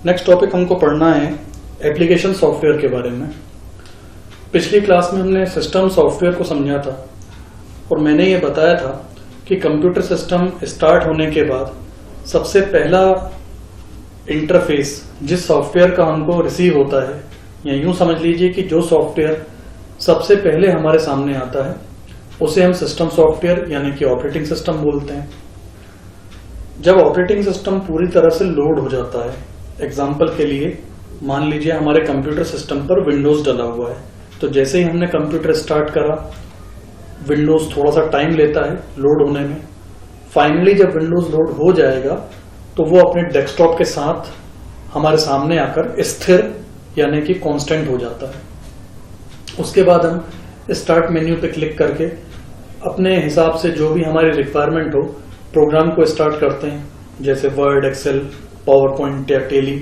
Next topic हमको पढ़ना है एप्लीकेशन सॉफ्टवेयर के बारे में। पिछली क्लास में हमने सिस्टम सॉफ्टवेयर को समझा था और मैंने ये बताया था कि कंप्यूटर सिस्टम स्टार्ट होने के बाद सबसे पहला इंटरफेस जिस सॉफ्टवेयर का हमको रिसीव होता है, या यूं समझ लीजिए कि जो सॉफ्टवेयर सबसे पहले हमारे सामने आता है उसे हम सिस्टम सॉफ्टवेयर यानी कि ऑपरेटिंग सिस्टम बोलते हैं। जब ऑपरेटिंग सिस्टम पूरी तरह से लोड हो जाता है, एग्जाम्पल के लिए मान लीजिए हमारे कंप्यूटर सिस्टम पर विंडोज डला हुआ है, तो जैसे ही हमने कंप्यूटर स्टार्ट करा विंडोज थोड़ा सा टाइम लेता है लोड होने में। फाइनली जब विंडोज लोड हो जाएगा तो वो अपने डेस्कटॉप के साथ हमारे सामने आकर स्थिर यानी कि कांस्टेंट हो जाता है। उसके बाद हम स्टार्ट मेन्यू पे क्लिक करके अपने हिसाब से जो भी हमारी रिक्वायरमेंट हो प्रोग्राम को स्टार्ट करते हैं, जैसे वर्ड, एक्सेल, पावर पॉइंट या टेली,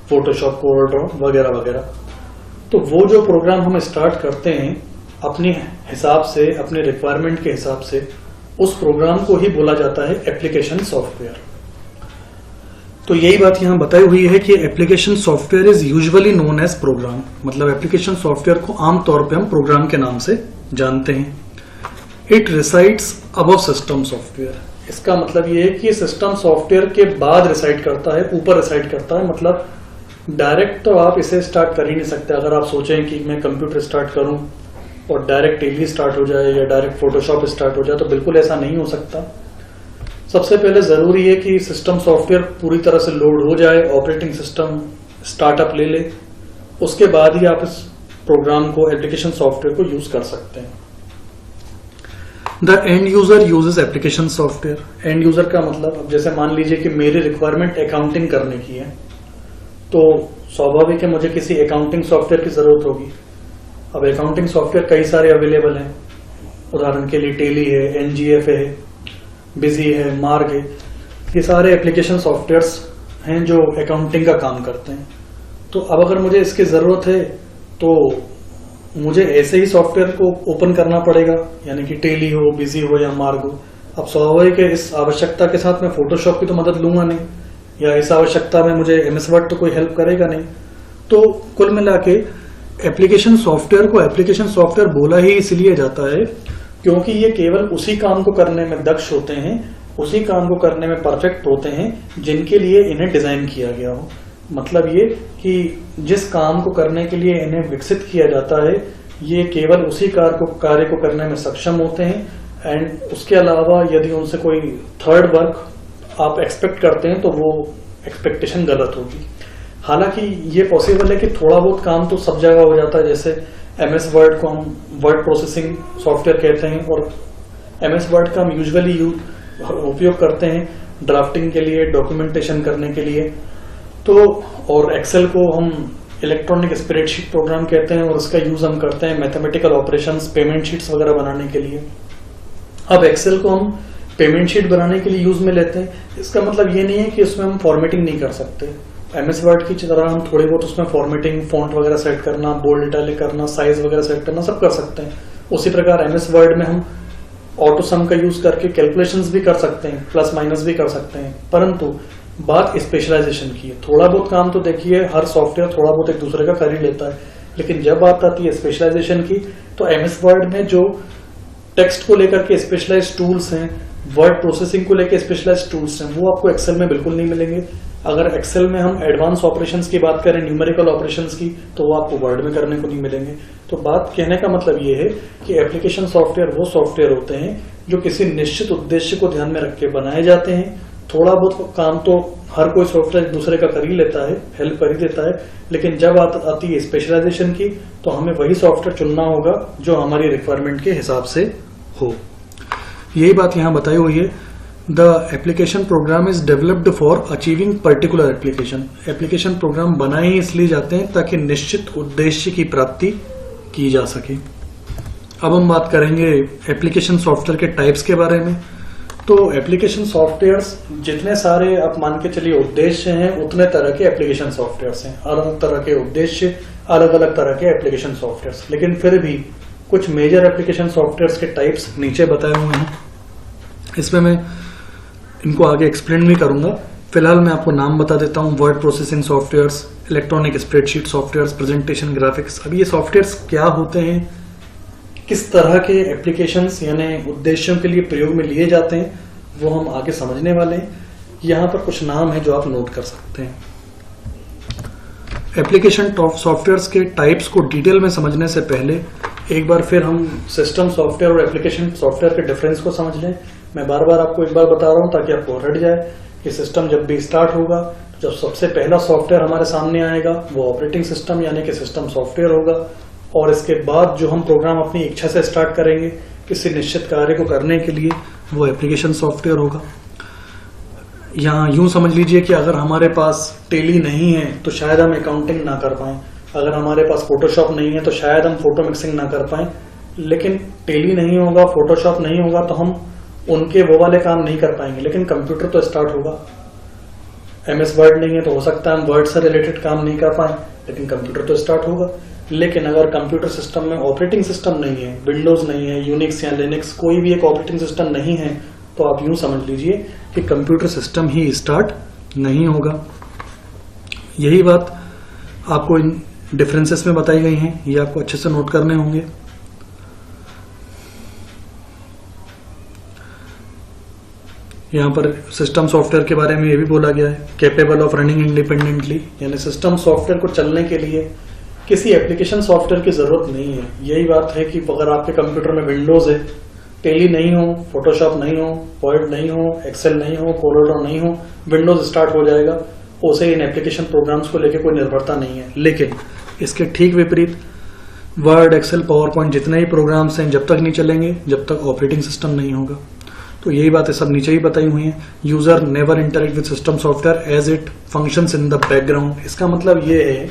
फोटोशॉप, कोरल वगैरह वगैरह। तो वो जो प्रोग्राम हम स्टार्ट करते हैं अपने हिसाब से, अपने रिक्वायरमेंट के हिसाब से, उस प्रोग्राम को ही बोला जाता है एप्लीकेशन सॉफ्टवेयर। तो यही बात यहाँ बताई हुई है कि application software is usually known as program, मतलब एप्लीकेशन सॉफ्टवेयर को आमतौर पे हम प्रोग्राम के नाम से जानते हैं। It resides above system software, इसका मतलब ये है कि सिस्टम सॉफ्टवेयर के बाद रिसाइड करता है, ऊपर रिसाइड करता है। मतलब डायरेक्ट तो आप इसे स्टार्ट कर ही नहीं सकते। अगर आप सोचें कि मैं कंप्यूटर स्टार्ट करूं और डायरेक्ट टेली स्टार्ट हो जाए या डायरेक्ट फोटोशॉप स्टार्ट हो जाए, तो बिल्कुल ऐसा नहीं हो सकता। सबसे पहले जरूरी है कि सिस्टम सॉफ्टवेयर पूरी तरह से लोड हो जाए, ऑपरेटिंग सिस्टम स्टार्टअप ले ले, उसके बाद ही आप इस प्रोग्राम को, एप्लीकेशन सॉफ्टवेयर को यूज कर सकते हैं। The end user uses application software. And user का मतलब, अब जैसे मान लीजिए कि मेरी रिक्वायरमेंट अकाउंटिंग करने की है, तो स्वाभाविक है मुझे किसी अकाउंटिंग सॉफ्टवेयर की जरूरत होगी। अब अकाउंटिंग सॉफ्टवेयर कई सारे अवेलेबल हैं, उदाहरण के लिए टेली है, एनजीएफ है, बिजी है, मार्ग है। ये सारे एप्लीकेशन सॉफ्टवेयर्स हैं जो अकाउंटिंग का काम करते हैं। तो अब अगर मुझे इसकी जरूरत है तो मुझे ऐसे ही सॉफ्टवेयर को ओपन करना पड़ेगा, यानी कि टेली हो, बिजी हो या मार्ग हो। अब स्वाभाविक है इस आवश्यकता के साथ मैं फोटोशॉप की तो मदद लूंगा नहीं, या इस आवश्यकता में मुझे एमएस वर्ड तो कोई हेल्प करेगा नहीं। तो कुल मिला के एप्लीकेशन सॉफ्टवेयर को एप्लीकेशन सॉफ्टवेयर बोला ही इसलिए जाता है क्योंकि ये केवल उसी काम को करने में दक्ष होते हैं, उसी काम को करने में परफेक्ट होते हैं जिनके लिए इन्हें डिजाइन किया गया हो। मतलब ये कि जिस काम को करने के लिए इन्हें विकसित किया जाता है, ये केवल उसी कार्य को करने में सक्षम होते हैं। एंड उसके अलावा यदि उनसे कोई थर्ड वर्क आप एक्सपेक्ट करते हैं तो वो एक्सपेक्टेशन गलत होगी। हालांकि ये पॉसिबल है कि थोड़ा बहुत काम तो सब जगह हो जाता है, जैसे एमएस वर्ड को हम वर्ड प्रोसेसिंग सॉफ्टवेयर कहते हैं, और एमएस वर्ड का हम यूजुअली उपयोग करते हैं ड्राफ्टिंग के लिए, डॉक्यूमेंटेशन करने के लिए। तो और एक्सेल को हम इलेक्ट्रॉनिक स्प्रेडशीट प्रोग्राम कहते हैं और उसका यूज हम करते हैं मैथमेटिकल ऑपरेशंस, पेमेंट शीट्स वगैरह बनाने के लिए। अब एक्सेल को हम पेमेंट शीट बनाने के लिए यूज में लेते हैं। इसका मतलब ये नहीं है कि उसमें हम फॉर्मेटिंग नहीं कर सकते। एमएस वर्ड की तरह हम थोड़ी बहुत उसमें फॉर्मेटिंग, फॉन्ट वगैरह सेट करना, बोल्ड इटैलिक करना, साइज वगैरह सेट करना सब कर सकते हैं। उसी प्रकार एमएस वर्ड में हम ऑटो सम का यूज करके कैलकुलेशंस भी कर सकते हैं, प्लस माइनस भी कर सकते हैं। परंतु बात स्पेशलाइजेशन की है। थोड़ा बहुत काम तो देखिए हर सॉफ्टवेयर थोड़ा बहुत एक दूसरे का कर ही लेता है, लेकिन जब बात आती है स्पेशलाइजेशन की तो एमएस वर्ड में जो टेक्स्ट को लेकर के स्पेशलाइज्ड टूल्स हैं, वर्ड प्रोसेसिंग को लेकर स्पेशलाइज्ड टूल्स हैं, वो आपको एक्सेल में बिल्कुल नहीं मिलेंगे। अगर एक्सेल में हम एडवांस ऑपरेशंस की बात करें, न्यूमेरिकल ऑपरेशंस की, तो वो आपको वर्ड में करने को नहीं मिलेंगे। तो बात कहने का मतलब ये है कि एप्लीकेशन सॉफ्टवेयर वो सॉफ्टवेयर होते हैं जो किसी निश्चित उद्देश्य को ध्यान में रख के बनाए जाते हैं। थोड़ा बहुत काम तो हर कोई सॉफ्टवेयर दूसरे का कर ही लेता है, हेल्प कर ही देता है, लेकिन जब आती है स्पेशलाइजेशन की तो हमें वही सॉफ्टवेयर चुनना होगा जो हमारी रिक्वायरमेंट के हिसाब से हो। यही बात यहाँ बताई हुई है। The application program is developed for achieving particular application. Application program बनाए ही इसलिए जाते हैं ताकि निश्चित उद्देश्य की प्राप्ति की जा सके। अब हम बात करेंगे एप्लीकेशन सॉफ्टवेयर के टाइप्स के बारे में। तो एप्लीकेशन सॉफ्टवेयर्स जितने सारे आप मान के चलिए उद्देश्य हैं, उतने तरह के एप्लीकेशन सॉफ्टवेयर्स हैं। अलग तरह के उद्देश्य, अलग अलग तरह के एप्लीकेशन सॉफ्टवेयर्स, लेकिन फिर भी कुछ मेजर एप्लीकेशन सॉफ्टवेयर्स के टाइप्स नीचे बताए हुए हैं। इसमें मैं इनको आगे एक्सप्लेन भी करूंगा फिलहाल मैं आपको नाम बता देता हूँ। Word processing softwares, electronic spreadsheet softwares, presentation graphics. अब ये सॉफ्टवेयर्स क्या होते हैं, किस तरह के एप्लीकेशंस यानी उद्देश्यों के लिए प्रयोग में लिए जाते हैं, वो हम आगे समझने वाले हैं। यहाँ पर कुछ नाम है जो आप नोट कर सकते हैं। एप्लीकेशन सॉफ्टवेयर्स के टाइप्स को डिटेल में समझने से पहले एक बार फिर हम सिस्टम सॉफ्टवेयर और एप्लीकेशन सॉफ्टवेयर के डिफरेंस को समझ लें। मैं बार बार आपको एक बार बता रहा हूं ताकि आपको रट जाए कि सिस्टम जब भी स्टार्ट होगा, जब सबसे पहला सॉफ्टवेयर हमारे सामने आएगा वो ऑपरेटिंग सिस्टम यानी कि सिस्टम सॉफ्टवेयर होगा, और इसके बाद जो हम प्रोग्राम अपनी इच्छा से स्टार्ट करेंगे किसी निश्चित कार्य को करने के लिए, वो एप्लीकेशन सॉफ्टवेयर होगा। यहाँ यूं समझ लीजिए कि अगर हमारे पास टेली नहीं है तो शायद हम अकाउंटिंग ना कर पाएं, अगर हमारे पास फोटोशॉप नहीं है तो शायद हम फोटो मिक्सिंग ना कर पाएं। लेकिन टेली नहीं होगा, फोटोशॉप नहीं होगा तो हम उनके वो वाले काम नहीं कर पाएंगे। लेकिन कंप्यूटर तो स्टार्ट होगा। MS वर्ड नहीं है तो हो सकता है हम वर्ड से रिलेटेड काम नहीं कर पाए, लेकिन कंप्यूटर तो स्टार्ट होगा। लेकिन अगर कंप्यूटर सिस्टम में ऑपरेटिंग सिस्टम नहीं है, विंडोज नहीं है, यूनिक्स या लिनक्स कोई भी एक ऑपरेटिंग सिस्टम नहीं है, तो आप यूं समझ लीजिए कि कंप्यूटर सिस्टम ही स्टार्ट नहीं होगा। यही बात आपको इन डिफरेंसेस में बताई गई हैं, ये आपको अच्छे से नोट करने होंगे। यहाँ पर सिस्टम सॉफ्टवेयर के बारे में ये भी बोला गया है, कैपेबल ऑफ रनिंग इंडिपेंडेंटली, यानी सिस्टम सॉफ्टवेयर को चलने के लिए किसी एप्लीकेशन सॉफ्टवेयर की जरूरत नहीं है। यही बात है कि अगर आपके कंप्यूटर में विंडोज है, टेली नहीं हो, फोटोशॉप नहीं हो, वर्ड नहीं हो, एक्सेल नहीं हो, कोलोडो नहीं हो, विंडोज स्टार्ट हो जाएगा। उसे इन एप्लीकेशन प्रोग्राम्स को लेकर कोई निर्भरता नहीं है। लेकिन इसके ठीक विपरीत वर्ड, एक्सेल, पावर पॉइंट जितने ही प्रोग्राम्स हैं जब तक नहीं चलेंगे जब तक ऑपरेटिंग सिस्टम नहीं होगा। तो यही बातें सब नीचे ही बताई हुई हैं। User never interact with system software as it functions in the background. इसका मतलब ये है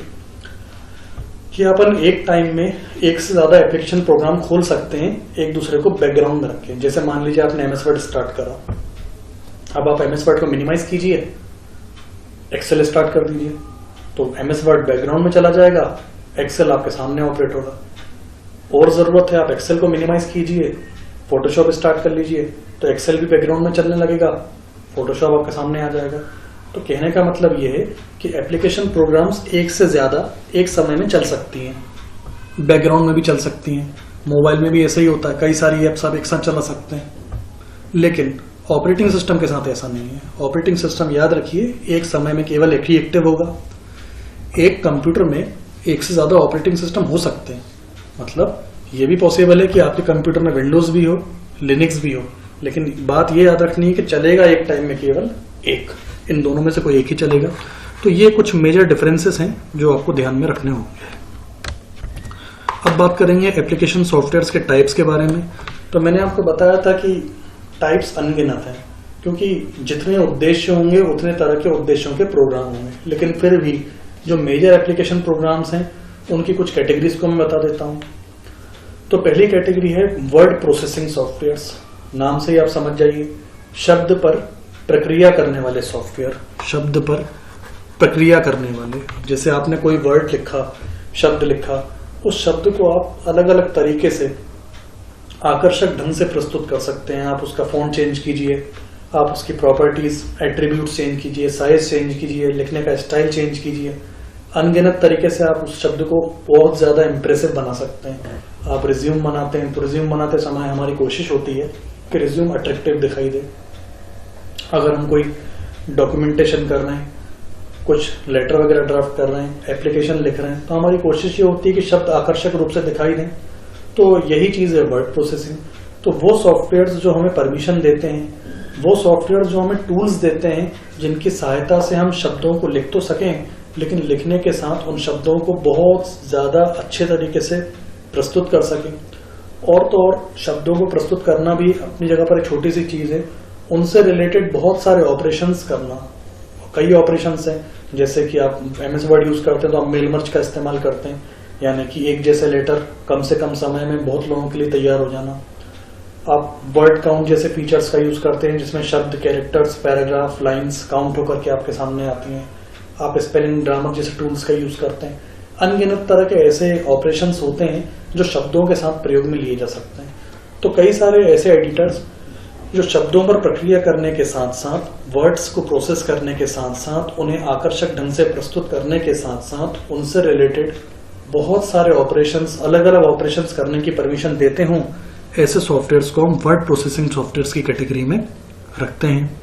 कि अपन एक टाइम में एक से ज्यादा एप्लीकेशन प्रोग्राम खोल सकते हैं एक दूसरे को बैकग्राउंड में रखें। जैसे मान लीजिए आपने MS वर्ड स्टार्ट करा, अब आप MS वर्ड को मिनिमाइज कीजिए, एक्सेल स्टार्ट कर दीजिए, तो MS वर्ड बैकग्राउंड में चला जाएगा, एक्सेल आपके सामने ऑपरेट होगा। और जरूरत है आप एक्सेल को मिनिमाइज कीजिए, फोटोशॉप स्टार्ट कर लीजिए, तो एक्सेल भी बैकग्राउंड में चलने लगेगा, फोटोशॉप आपके सामने आ जाएगा। तो कहने का मतलब यह है कि एप्लीकेशन प्रोग्राम्स एक से ज्यादा एक समय में चल सकती हैं, बैकग्राउंड में भी चल सकती हैं। मोबाइल में भी ऐसा ही होता है, कई सारी एप्स आप एक साथ चला सकते हैं। लेकिन ऑपरेटिंग सिस्टम के साथ ऐसा नहीं है। ऑपरेटिंग सिस्टम याद रखिए एक समय में केवल एक ही एक्टिव होगा। एक कंप्यूटर में एक से ज्यादा ऑपरेटिंग सिस्टम हो सकते हैं, मतलब ये भी पॉसिबल है कि आपके कंप्यूटर में विंडोज भी हो, लिनक्स भी हो, लेकिन बात ये याद रखनी है कि चलेगा एक टाइम में केवल एक, इन दोनों में से कोई एक ही चलेगा। तो ये कुछ मेजर डिफरेंसेस हैं जो आपको ध्यान में रखने होंगे। अब बात करेंगे एप्लीकेशन सॉफ्टवेयर्स के टाइप्स के बारे में। तो मैंने आपको बताया था कि टाइप्स अनगिनत हैं, क्योंकि जितने उद्देश्य होंगे उतने तरह के उद्देश्यों के प्रोग्राम होंगे। लेकिन फिर भी जो मेजर एप्लीकेशन प्रोग्राम्स हैं उनकी कुछ कैटेगरीज को मैं बता देता हूं। तो पहली कैटेगरी है वर्ड प्रोसेसिंग सॉफ्टवेयर्स। नाम से ही आप समझ जाइए, शब्द पर प्रक्रिया करने वाले सॉफ्टवेयर, शब्द पर प्रक्रिया करने वाले। जैसे आपने कोई वर्ड लिखा, शब्द लिखा, उस शब्द को आप अलग अलग तरीके से आकर्षक ढंग से प्रस्तुत कर सकते हैं। आप उसका फॉन्ट चेंज कीजिए, आप उसकी प्रॉपर्टीज, एट्रीब्यूट चेंज कीजिए, साइज चेंज कीजिए, लिखने का स्टाइल चेंज कीजिए। अनगिनत तरीके से आप उस शब्द को बहुत ज्यादा इंप्रेसिव बना सकते हैं। आप रिज्यूम बनाते हैं तो रिज्यूम बनाते समय हमारी कोशिश होती है कि रिज्यूम अट्रैक्टिव दिखाई दे। अगर हम कोई डॉक्यूमेंटेशन कर रहे हैं, कुछ लेटर वगैरह ड्राफ्ट कर रहे हैं, एप्लीकेशन लिख रहे हैं, तो हमारी कोशिश ये होती है कि शब्द आकर्षक रूप से दिखाई दें। तो यही चीज है वर्ड प्रोसेसिंग। तो वो सॉफ्टवेयर जो हमें परमिशन देते हैं, वो सॉफ्टवेयर जो हमें टूल्स देते हैं जिनकी सहायता से हम शब्दों को लिख तो सकें, लेकिन लिखने के साथ उन शब्दों को बहुत ज्यादा अच्छे तरीके से प्रस्तुत कर सकें। और तो और शब्दों को प्रस्तुत करना भी अपनी जगह पर एक छोटी सी चीज है, उनसे रिलेटेड बहुत सारे ऑपरेशंस करना। कई ऑपरेशंस हैं, जैसे कि आप MS वर्ड यूज करते हैं तो आप मेल मर्ज का इस्तेमाल करते हैं, यानी कि एक जैसे लेटर कम से कम समय में बहुत लोगों के लिए तैयार हो जाना। आप वर्ड काउंट जैसे फीचर्स का यूज करते हैं, जिसमें शब्द, कैरेक्टर्स, पैराग्राफ, लाइंस काउंट होकर के आपके सामने आती हैं। आप स्पेलिंग, ग्रामर जैसे टूल्स का यूज करते हैं। अनगिनत तरह के ऐसे ऑपरेशंस होते हैं जो शब्दों के साथ प्रयोग में लिए जा सकते हैं। तो कई सारे ऐसे एडिटर्स जो शब्दों पर प्रक्रिया करने के साथ साथ वर्ड्स को प्रोसेस करने के साथ साथ उन्हें आकर्षक ढंग से प्रस्तुत करने के साथ साथ उनसे रिलेटेड बहुत सारे ऑपरेशंस, अलग अलग ऑपरेशंस करने की परमिशन देते हों, ऐसे सॉफ्टवेयर्स को हम वर्ड प्रोसेसिंग सॉफ्टवेयर्स की कैटेगरी में रखते हैं।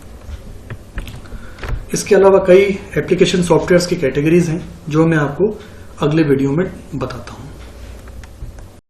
इसके अलावा कई एप्लीकेशन सॉफ्टवेयर्स की कैटेगरीज हैं जो मैं आपको अगले वीडियो में बताता हूँ।